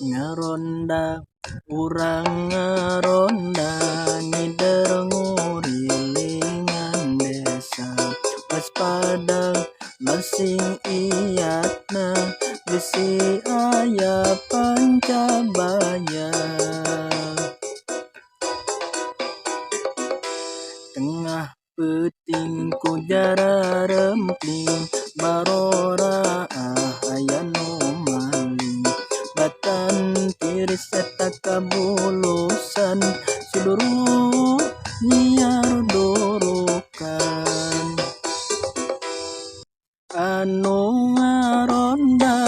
Ngaronda urang ngaronda ngider ngurilingan desa waspada masing iyatna bisi aya pancabaya tengah peuting ku jara rempling barora aya nu maling batan tiris eta kabulusan siduru nyiar dorokan anu ngaronda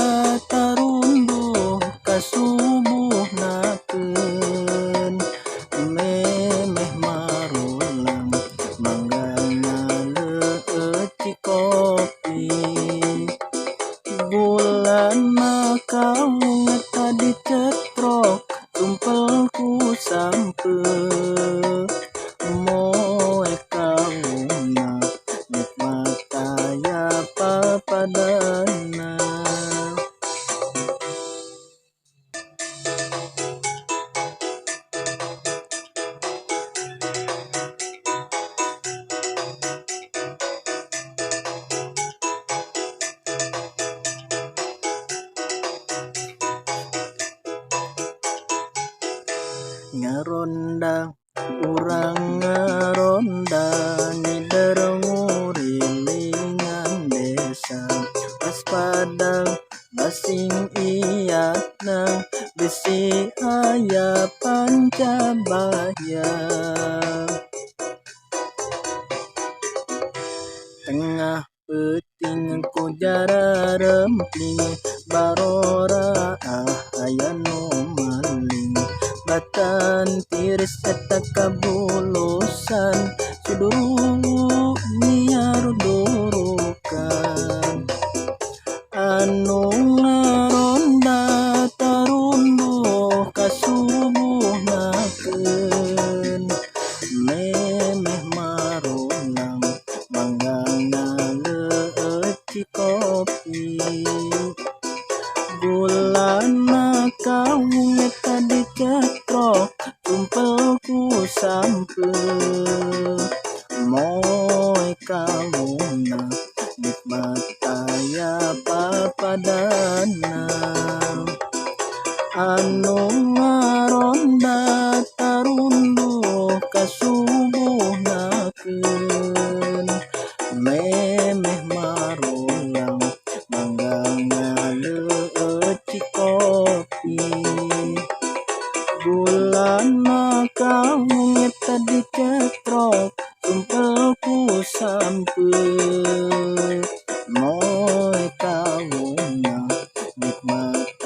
tarunduh kasubuhnakeun memeh marulang manggana leutik kopi bulan makawung tadi cetrok tumpelku sampeu moe kawungna nikmat aya papadana ngaronda urang ngaronda ngider ngurilingan desa waspada basing iyatna bisi aya pancabaya tengah peuting ku jara rempling barora aya nu maling batan tiris eta kabulusan siduru nyiar dorokan anu ngaronda tarunduh kasubuhnakeun memeh maronang manggana leutik kopi bulan makawung eta dicetrok tumpelku sampeu moe kawungna nikmat aya papadana anu ngaronda tarunduh kasubuhnakeun memeh marulang manggana leutik kopi bulan makawung eta dicetrok tumpelku sampeu moe kawungna nikmat